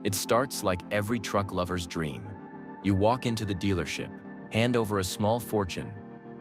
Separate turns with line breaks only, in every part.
It starts like every truck lover's dream. You walk into the dealership, hand over a small fortune,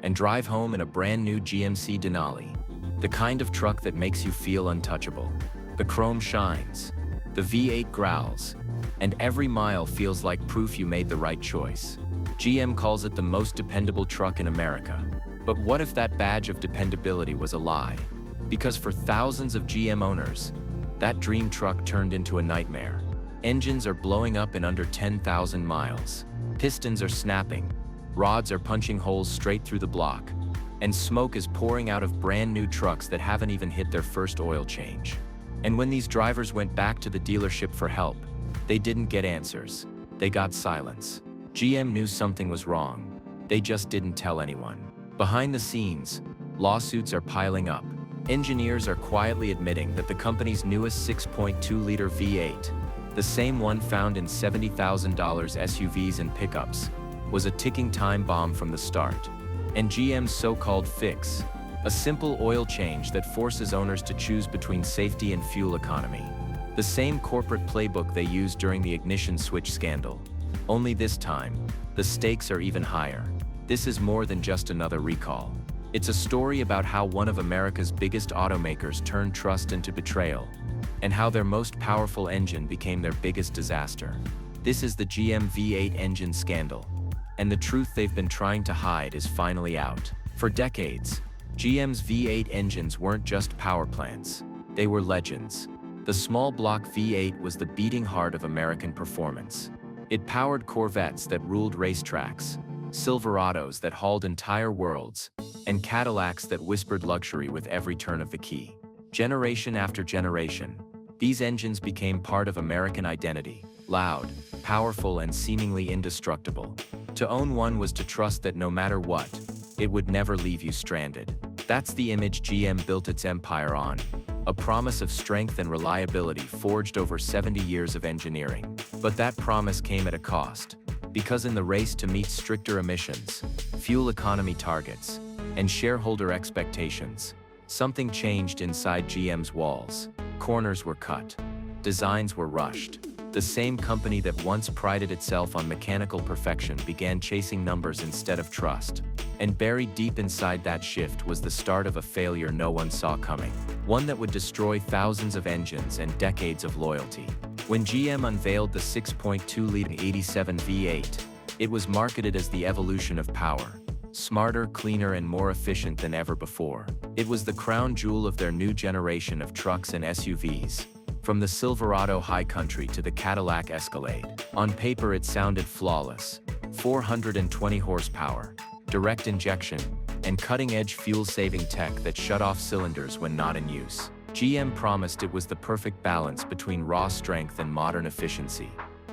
and drive home in a brand new GMC Denali. The kind of truck that makes you feel untouchable. The chrome shines, the V8 growls, and every mile feels like proof you made the right choice. GM calls it the most dependable truck in America. But what if that badge of dependability was a lie? Because for thousands of GM owners, that dream truck turned into a nightmare. Engines are blowing up in under 10,000 miles. Pistons are snapping, rods are punching holes straight through the block, and smoke is pouring out of brand new trucks that haven't even hit their first oil change. And when these drivers went back to the dealership for help, they didn't get answers. They got silence. GM knew something was wrong. They just didn't tell anyone. Behind the scenes, lawsuits are piling up. Engineers are quietly admitting that the company's newest 6.2-liter V8, the same one found in $70,000 SUVs and pickups, was a ticking time bomb from the start. And GM's so-called fix, a simple oil change that forces owners to choose between safety and fuel economy. The same corporate playbook they used during the ignition switch scandal. Only this time, the stakes are even higher. This is more than just another recall. It's a story about how one of America's biggest automakers turned trust into betrayal, and how their most powerful engine became their biggest disaster. This is the GM V8 engine scandal, and the truth they've been trying to hide is finally out. For decades, GM's V8 engines weren't just power plants, they were legends. The small block V8 was the beating heart of American performance. It powered Corvettes that ruled racetracks, Silverados that hauled entire worlds, and Cadillacs that whispered luxury with every turn of the key. Generation after generation, these engines became part of American identity, loud, powerful, and seemingly indestructible. To own one was to trust that no matter what, it would never leave you stranded. That's the image GM built its empire on, a promise of strength and reliability forged over 70 years of engineering. But that promise came at a cost, because in the race to meet stricter emissions, fuel economy targets, and shareholder expectations, something changed inside GM's walls. Corners were cut. Designs were rushed. The same company that once prided itself on mechanical perfection began chasing numbers instead of trust. And buried deep inside that shift was the start of a failure no one saw coming. One that would destroy thousands of engines and decades of loyalty. When GM unveiled the 6.2-liter 87 V8, it was marketed as the evolution of power. Smarter, cleaner, and more efficient than ever before. It was the crown jewel of their new generation of trucks and SUVs, from the Silverado High Country to the Cadillac Escalade. On paper it sounded flawless. 420 horsepower, direct injection, and cutting-edge fuel-saving tech that shut off cylinders when not in use. GM promised it was the perfect balance between raw strength and modern efficiency.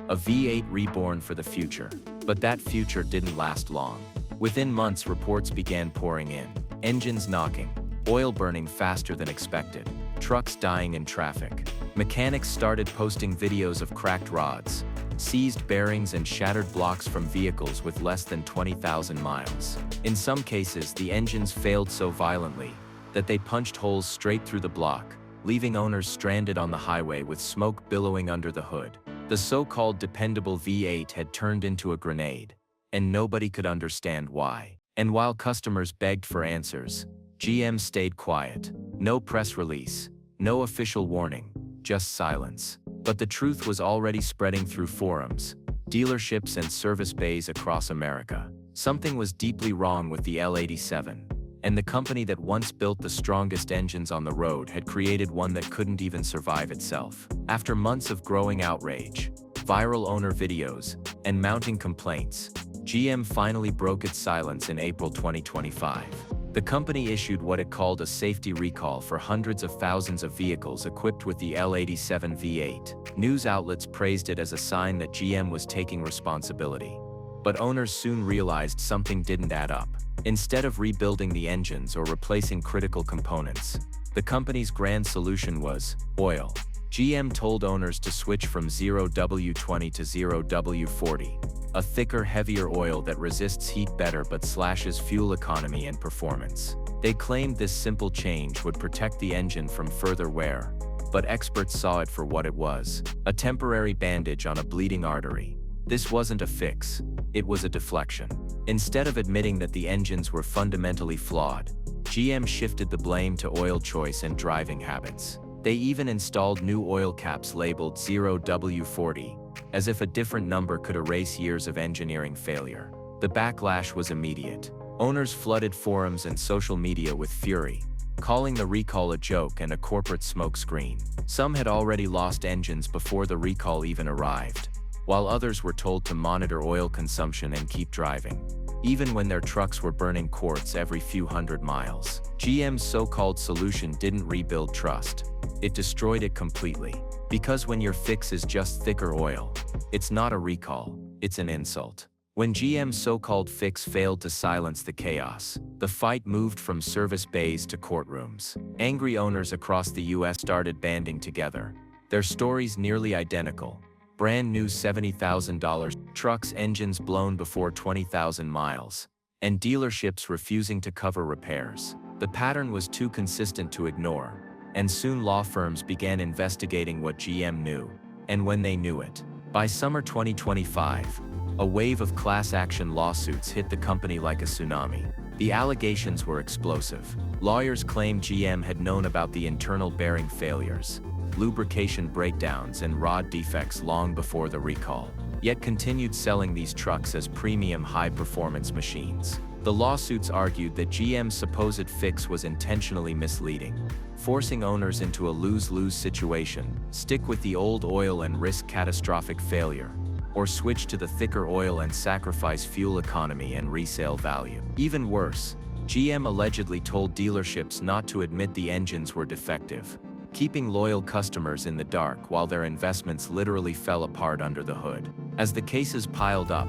A V8 reborn for the future. But that future didn't last long. Within months, reports began pouring in. Engines knocking, oil burning faster than expected, trucks dying in traffic. Mechanics started posting videos of cracked rods, seized bearings, and shattered blocks from vehicles with less than 20,000 miles. In some cases, the engines failed so violently that they punched holes straight through the block, leaving owners stranded on the highway with smoke billowing under the hood. The so-called dependable V8 had turned into a grenade, and nobody could understand why. And while customers begged for answers, GM stayed quiet. No press release, no official warning, just silence. But the truth was already spreading through forums, dealerships, and service bays across America. Something was deeply wrong with the L87, and the company that once built the strongest engines on the road had created one that couldn't even survive itself. After months of growing outrage, viral owner videos, and mounting complaints, GM finally broke its silence in April 2025. The company issued what it called a safety recall for hundreds of thousands of vehicles equipped with the L87 V8. News outlets praised it as a sign that GM was taking responsibility. But owners soon realized something didn't add up. Instead of rebuilding the engines or replacing critical components, the company's grand solution was oil. GM told owners to switch from 0W20 to 0W40, a thicker, heavier oil that resists heat better but slashes fuel economy and performance. They claimed this simple change would protect the engine from further wear, but experts saw it for what it was: a temporary bandage on a bleeding artery. This wasn't a fix, it was a deflection. Instead of admitting that the engines were fundamentally flawed, GM shifted the blame to oil choice and driving habits. They even installed new oil caps labeled 0W40, as if a different number could erase years of engineering failure. The backlash was immediate. Owners flooded forums and social media with fury, calling the recall a joke and a corporate smokescreen. Some had already lost engines before the recall even arrived, while others were told to monitor oil consumption and keep driving, even when their trucks were burning quarts every few hundred miles. GM's so-called solution didn't rebuild trust. It destroyed it completely. Because when your fix is just thicker oil, it's not a recall, it's an insult. When GM's so-called fix failed to silence the chaos, the fight moved from service bays to courtrooms. Angry owners across the US started banding together, their stories nearly identical. Brand new $70,000 trucks, engines blown before 20,000 miles, and dealerships refusing to cover repairs. The pattern was too consistent to ignore, and soon law firms began investigating what GM knew, and when they knew it. By summer 2025, a wave of class action lawsuits hit the company like a tsunami. The allegations were explosive. Lawyers claimed GM had known about the internal bearing failures, lubrication breakdowns, and rod defects long before the recall, yet continued selling these trucks as premium high-performance machines. The lawsuits argued that GM's supposed fix was intentionally misleading, forcing owners into a lose-lose situation: stick with the old oil and risk catastrophic failure, or switch to the thicker oil and sacrifice fuel economy and resale value. Even worse, GM allegedly told dealerships not to admit the engines were defective, keeping loyal customers in the dark while their investments literally fell apart under the hood. As the cases piled up,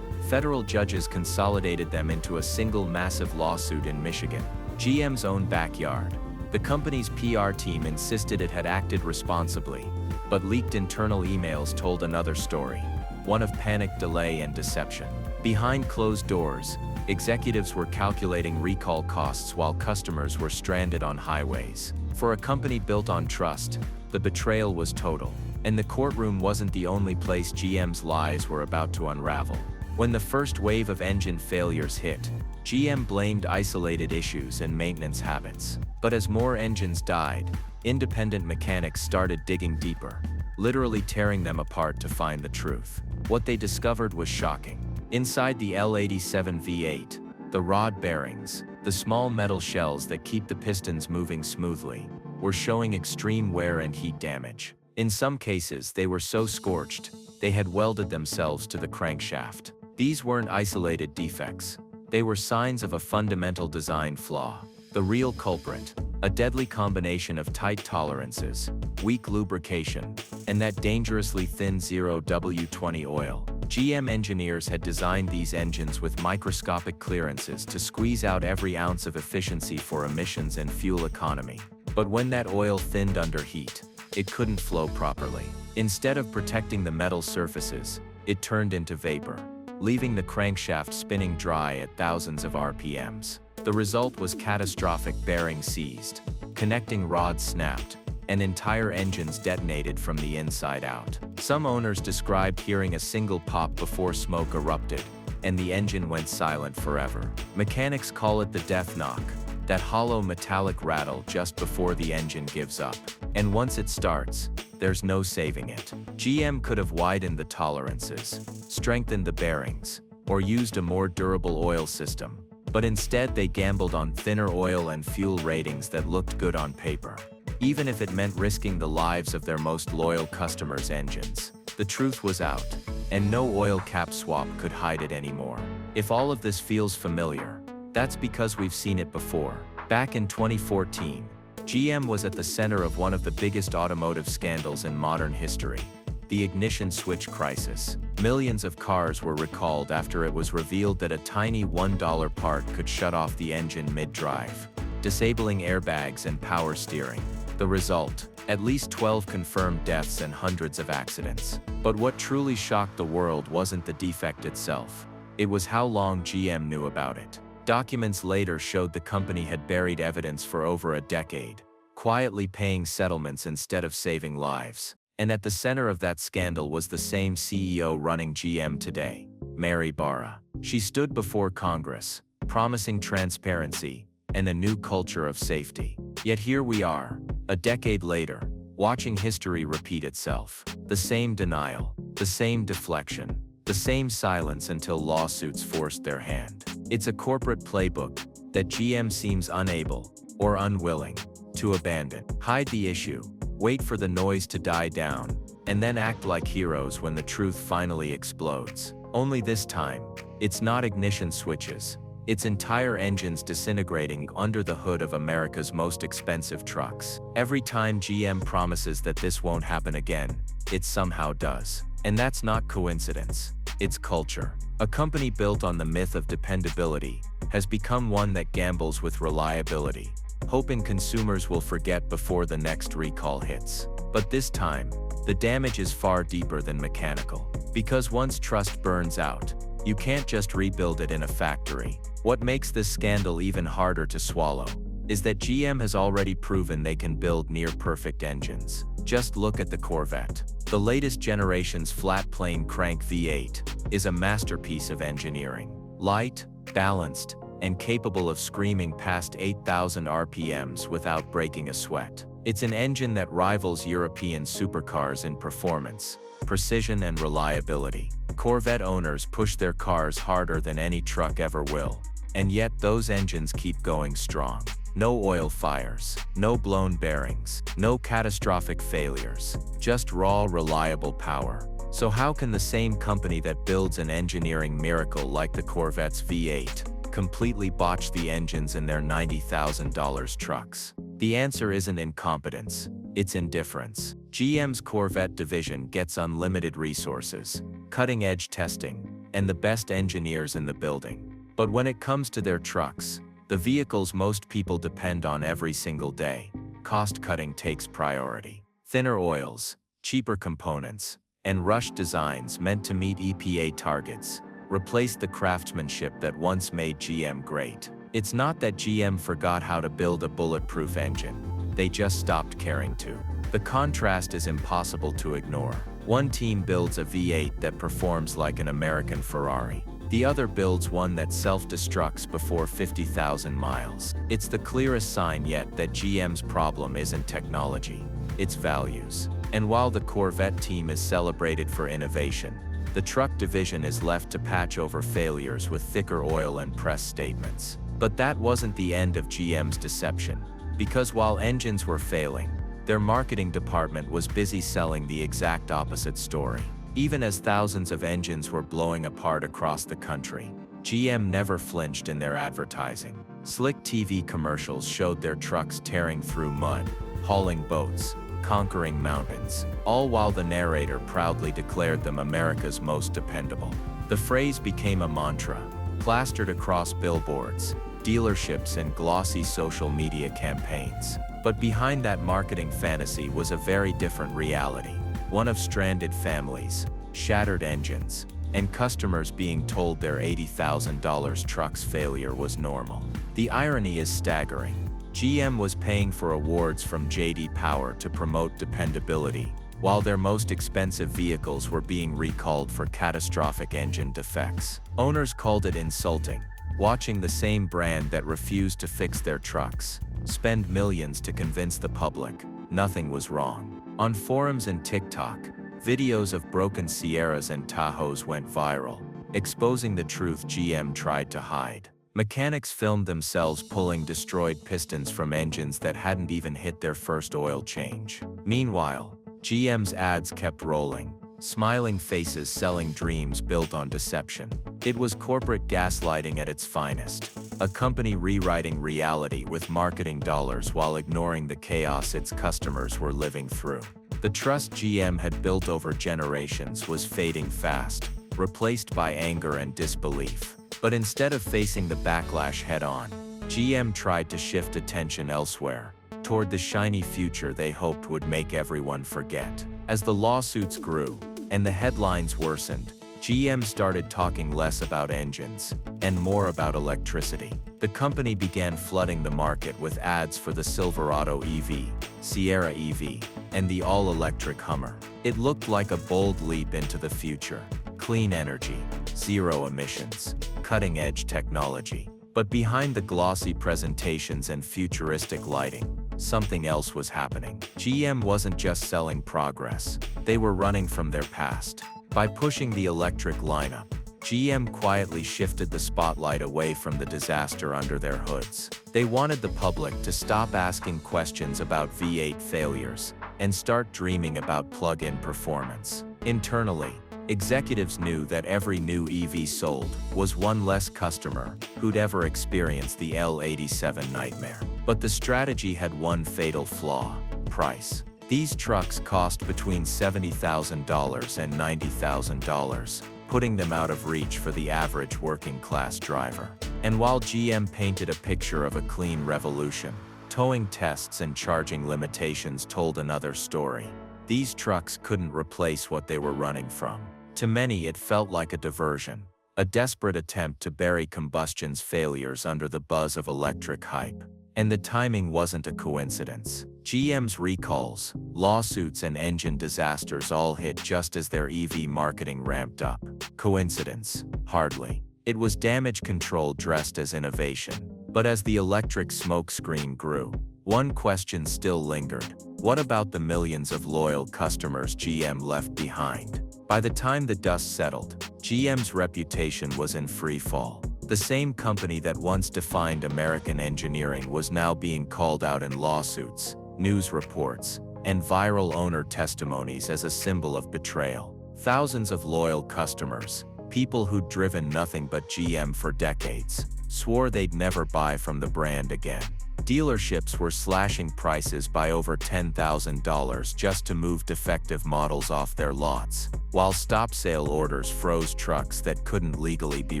federal judges consolidated them into a single massive lawsuit in Michigan, GM's own backyard. The company's PR team insisted it had acted responsibly, but leaked internal emails told another story, one of panic, delay, and deception. Behind closed doors, executives were calculating recall costs while customers were stranded on highways. For a company built on trust, the betrayal was total. And the courtroom wasn't the only place GM's lies were about to unravel. When the first wave of engine failures hit, GM blamed isolated issues and maintenance habits. But as more engines died, independent mechanics started digging deeper, literally tearing them apart to find the truth. What they discovered was shocking. Inside the L87 V8, the rod bearings, the small metal shells that keep the pistons moving smoothly, were showing extreme wear and heat damage. In some cases, they were so scorched, they had welded themselves to the crankshaft. These weren't isolated defects. They were signs of a fundamental design flaw. The real culprit: a deadly combination of tight tolerances, weak lubrication, and that dangerously thin 0W20 oil. GM engineers had designed these engines with microscopic clearances to squeeze out every ounce of efficiency for emissions and fuel economy. But when that oil thinned under heat, it couldn't flow properly. Instead of protecting the metal surfaces, it turned into vapor, leaving the crankshaft spinning dry at thousands of RPMs. The result was catastrophic: bearing seized, connecting rods snapped, and entire engines detonated from the inside out. Some owners described hearing a single pop before smoke erupted, and the engine went silent forever. Mechanics call it the death knock, that hollow metallic rattle just before the engine gives up. And once it starts, there's no saving it. GM could have widened the tolerances, strengthened the bearings, or used a more durable oil system. But instead they gambled on thinner oil and fuel ratings that looked good on paper, even if it meant risking the lives of their most loyal customers' engines. The truth was out, and no oil cap swap could hide it anymore. If all of this feels familiar, that's because we've seen it before. Back in 2014, GM was at the center of one of the biggest automotive scandals in modern history: the ignition switch crisis. Millions of cars were recalled after it was revealed that a tiny $1 part could shut off the engine mid-drive, disabling airbags and power steering. The result: at least 12 confirmed deaths and hundreds of accidents. But what truly shocked the world wasn't the defect itself. It was how long GM knew about it. Documents later showed the company had buried evidence for over a decade, quietly paying settlements instead of saving lives. And at the center of that scandal was the same CEO running GM today, Mary Barra. She stood before Congress, promising transparency and a new culture of safety. Yet here we are, a decade later, watching history repeat itself. The same denial, the same deflection, the same silence until lawsuits forced their hand. It's a corporate playbook that GM seems unable, or unwilling, to abandon. Hide the issue, wait for the noise to die down, and then act like heroes when the truth finally explodes. Only this time, it's not ignition switches, it's entire engines disintegrating under the hood of America's most expensive trucks. Every time GM promises that this won't happen again, it somehow does. And that's not coincidence, it's culture. A company built on the myth of dependability has become one that gambles with reliability, hoping consumers will forget before the next recall hits. But this time, the damage is far deeper than mechanical. Because once trust burns out, you can't just rebuild it in a factory. What makes this scandal even harder to swallow is that GM has already proven they can build near-perfect engines. Just look at the Corvette. The latest generation's flat-plane crank V8 is a masterpiece of engineering. Light, balanced, and capable of screaming past 8,000 RPMs without breaking a sweat. It's an engine that rivals European supercars in performance, precision, and reliability. Corvette owners push their cars harder than any truck ever will, and yet those engines keep going strong. No oil fires, no blown bearings, no catastrophic failures, just raw, reliable power. So how can the same company that builds an engineering miracle like the Corvette's V8 completely botch the engines in their $90,000 trucks? The answer isn't incompetence, it's indifference. GM's Corvette division gets unlimited resources, cutting-edge testing, and the best engineers in the building. But when it comes to their trucks, the vehicles most people depend on every single day, cost-cutting takes priority. Thinner oils, cheaper components, and rushed designs meant to meet EPA targets replaced the craftsmanship that once made GM great. It's not that GM forgot how to build a bulletproof engine, they just stopped caring to. The contrast is impossible to ignore. One team builds a V8 that performs like an American Ferrari. The other builds one that self-destructs before 50,000 miles. It's the clearest sign yet that GM's problem isn't technology, it's values. And while the Corvette team is celebrated for innovation, the truck division is left to patch over failures with thicker oil and press statements. But that wasn't the end of GM's deception, because while engines were failing, their marketing department was busy selling the exact opposite story. Even as thousands of engines were blowing apart across the country, GM never flinched in their advertising. Slick TV commercials showed their trucks tearing through mud, hauling boats, conquering mountains, all while the narrator proudly declared them America's most dependable. The phrase became a mantra, plastered across billboards, dealerships, and glossy social media campaigns. But behind that marketing fantasy was a very different reality. One of stranded families, shattered engines, and customers being told their $80,000 truck's failure was normal. The irony is staggering. GM was paying for awards from J.D. Power to promote dependability, while their most expensive vehicles were being recalled for catastrophic engine defects. Owners called it insulting, watching the same brand that refused to fix their trucks spend millions to convince the public nothing was wrong. On forums and TikTok, videos of broken Sierras and Tahoes went viral, exposing the truth GM tried to hide. Mechanics filmed themselves pulling destroyed pistons from engines that hadn't even hit their first oil change. Meanwhile, GM's ads kept rolling, smiling faces selling dreams built on deception. It was corporate gaslighting at its finest, a company rewriting reality with marketing dollars while ignoring the chaos its customers were living through. The trust GM had built over generations was fading fast, replaced by anger and disbelief. But instead of facing the backlash head-on, GM tried to shift attention elsewhere, toward the shiny future they hoped would make everyone forget. As the lawsuits grew, and the headlines worsened, GM started talking less about engines, and more about electricity. The company began flooding the market with ads for the Silverado EV, Sierra EV, and the all-electric Hummer. It looked like a bold leap into the future. Clean energy, zero emissions, cutting-edge technology. But behind the glossy presentations and futuristic lighting, something else was happening. GM wasn't just selling progress, they were running from their past. By pushing the electric lineup, GM quietly shifted the spotlight away from the disaster under their hoods. They wanted the public to stop asking questions about V8 failures and start dreaming about plug-in performance. Internally, executives knew that every new EV sold was one less customer who'd ever experienced the L87 nightmare. But the strategy had one fatal flaw: price. These trucks cost between $70,000 and $90,000, putting them out of reach for the average working-class driver. And while GM painted a picture of a clean revolution, towing tests and charging limitations told another story. These trucks couldn't replace what they were running from. To many, it felt like a diversion, a desperate attempt to bury combustion's failures under the buzz of electric hype. And the timing wasn't a coincidence. GM's recalls, lawsuits, and engine disasters all hit just as their EV marketing ramped up. Coincidence? Hardly. It was damage control dressed as innovation. But as the electric smokescreen grew, one question still lingered. What about the millions of loyal customers GM left behind? By the time the dust settled, GM's reputation was in free fall. The same company that once defined American engineering was now being called out in lawsuits, news reports, and viral owner testimonies as a symbol of betrayal. Thousands of loyal customers, people who'd driven nothing but GM for decades, swore they'd never buy from the brand again. Dealerships were slashing prices by over $10,000 just to move defective models off their lots, while stop sale orders froze trucks that couldn't legally be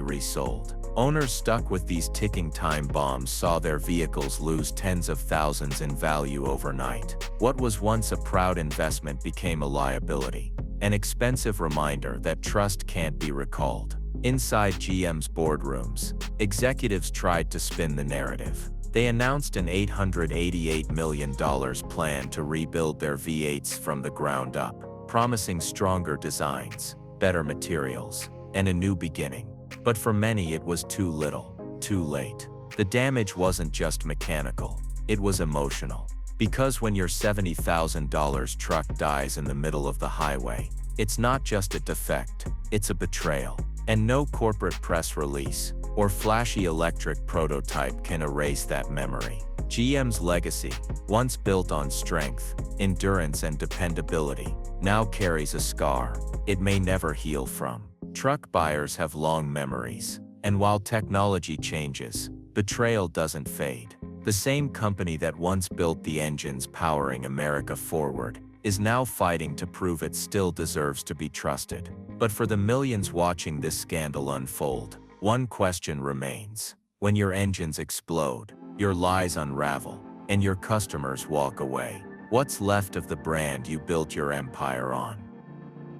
resold. Owners stuck with these ticking time bombs saw their vehicles lose tens of thousands in value overnight. What was once a proud investment became a liability, an expensive reminder that trust can't be recalled. Inside GM's boardrooms, executives tried to spin the narrative. They announced an $888 million plan to rebuild their V8s from the ground up, promising stronger designs, better materials, and a new beginning. But for many, it was too little, too late. The damage wasn't just mechanical, it was emotional. Because when your $70,000 truck dies in the middle of the highway, it's not just a defect, it's a betrayal. And no corporate press release or flashy electric prototype can erase that memory. GM's legacy, once built on strength, endurance, and dependability, now carries a scar it may never heal from. Truck buyers have long memories, and while technology changes, betrayal doesn't fade. The same company that once built the engines powering America forward is now fighting to prove it still deserves to be trusted. But for the millions watching this scandal unfold, one question remains. When your engines explode, your lies unravel, and your customers walk away, what's left of the brand you built your empire on?